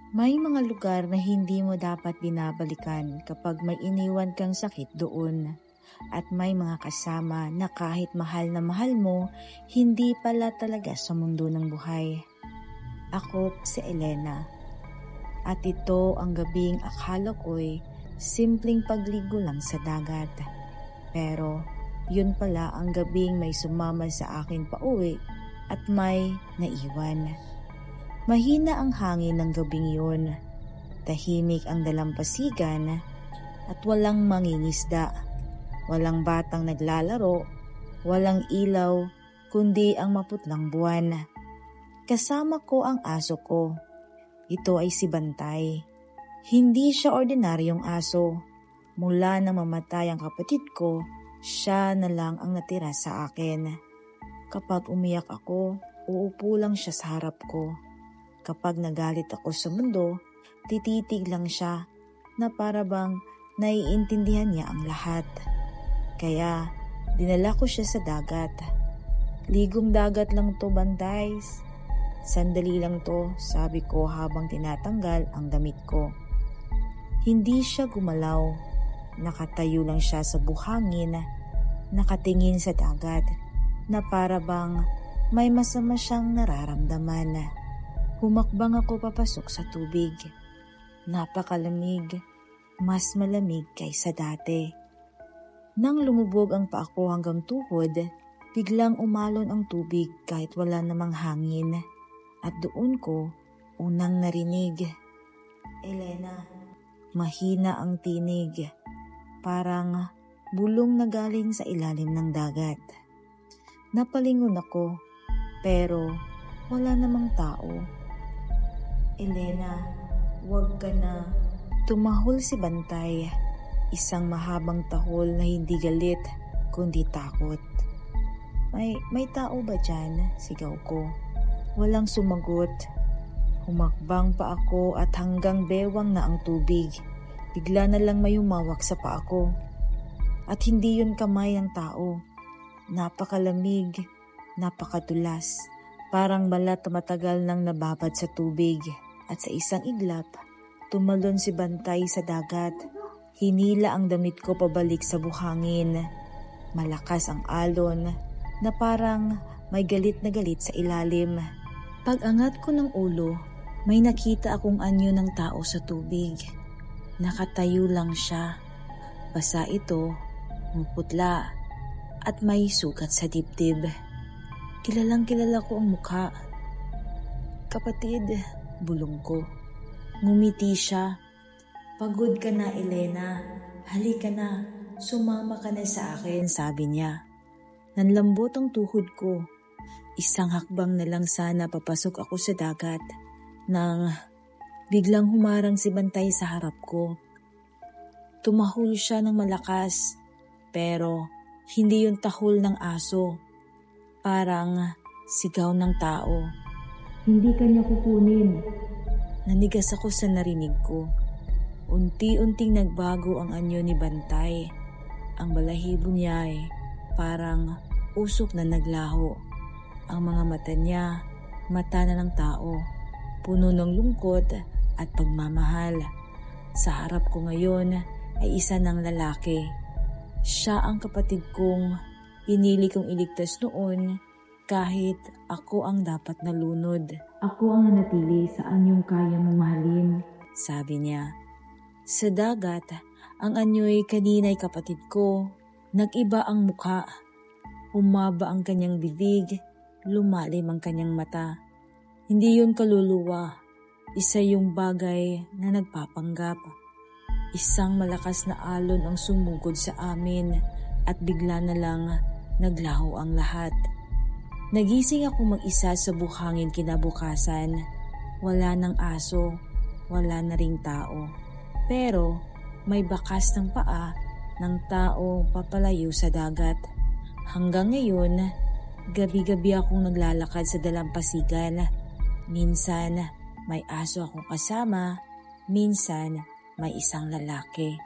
May mga lugar na hindi mo dapat binabalikan kapag may iniwan kang sakit doon. At may mga kasama na kahit mahal na mahal mo, hindi pala talaga sa mundo ng buhay. Ako si Elena. At ito ang gabing akala ko'y simpleng pagligo lang sa dagat. Pero yun pala ang gabing may sumama sa akin pauwi at may naiwan. Mahina ang hangin ng gabing yun. Tahimik ang dalampasigan at walang mangingisda. Walang batang naglalaro, walang ilaw, kundi ang maputlang buwan. Kasama ko ang aso ko. Ito ay si Bantay. Hindi siya ordinaryong aso. Mula nang mamatay ang kapatid ko, siya na lang ang natira sa akin. Kapag umiyak ako, uupo lang siya sa harap ko. Kapag nagalit ako sa mundo, tititig lang siya na para bang naiintindihan niya ang lahat. Kaya dinala ko siya sa dagat. Ligong dagat lang to, Bantay. Sandali lang to, sabi ko habang tinatanggal ang damit ko. Hindi siya gumalaw. Nakatayo lang siya sa buhangin, nakatingin sa dagat na para bang may masama siyang nararamdaman. Humakbang ako papasok sa tubig. Napakalamig, mas malamig kaysa dati. Nang lumubog ang paa ko hanggang tuhod, biglang umalon ang tubig kahit wala namang hangin. At doon ko unang narinig, Elena. Mahina ang tinig, parang bulong na galing sa ilalim ng dagat. Napalingon ako, pero wala namang tao. Elena, wag ka na. Tumahol si Bantay, isang mahabang tahol na hindi galit, kundi takot. May tao ba dyan? Sigaw ko. Walang sumagot. Humakbang pa ako at hanggang bewang na ang tubig. Bigla na lang may humawak sa paa ko. At hindi yun kamay ng tao. Napakalamig, napakadulas. Parang balat na matagal nang nababad sa tubig. At sa isang iglap, tumalon si Bantay sa dagat. Hinila ang damit ko pabalik sa buhangin. Malakas ang alon na parang may galit na galit sa ilalim. Pag-angat ko ng ulo, may nakita akong anyo ng tao sa tubig. Nakatayo lang siya. Basa ito, muputla, at may sugat sa dibdib. Kilalang kilala ko ang mukha. Kapatid, bulong ko. Ngumiti siya. Pagod ka na, Elena. Halika na. Sumama ka na sa akin, sabi niya. Nanlambot ang tuhod ko. Isang hakbang na lang sana papasok ako sa dagat nang biglang humarang si Bantay sa harap ko. Tumahol siya ng malakas, pero hindi yung tahol ng aso. Parang sigaw ng tao. Hindi kanya kukunin. Nanigas ako sa narinig ko. Unti-unting nagbago ang anyo ni Bantay. Ang balahibo niya ay parang usok na naglaho. Ang mga mata niya, mata na ng tao. Puno ng lungkot at pagmamahal. Sa harap ko ngayon ay isa ng lalaki. Siya ang kapatid kong pinili kong iligtas noon kahit ako ang dapat nalunod. Ako ang nanatili sa anyong kaya mong mahalin, sabi niya. Sa dagat, ang anyo'y kanina'y kapatid ko. Nag-iba ang mukha. Humaba ang kanyang bibig, lumalim ang kanyang mata. Hindi yun kaluluwa. Isa yung bagay na nagpapanggap. Isang malakas na alon ang sumugod sa amin at bigla na lang naglaho ang lahat. Nagising ako mag-isa sa buhangin kinabukasan. Wala ng aso, wala na ring tao. Pero may bakas ng paa ng tao papalayo sa dagat. Hanggang ngayon, gabi-gabi akong naglalakad sa dalampasigan. Minsan may aso akong kasama, minsan may isang lalaki.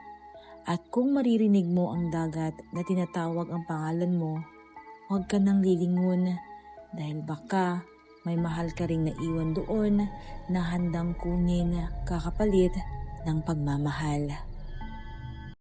At kung maririnig mo ang dagat na tinatawag ang pangalan mo, huwag ka nang lilingon dahil baka may mahal ka ring naiwan doon na handang kunin kakapalit ng pagmamahal.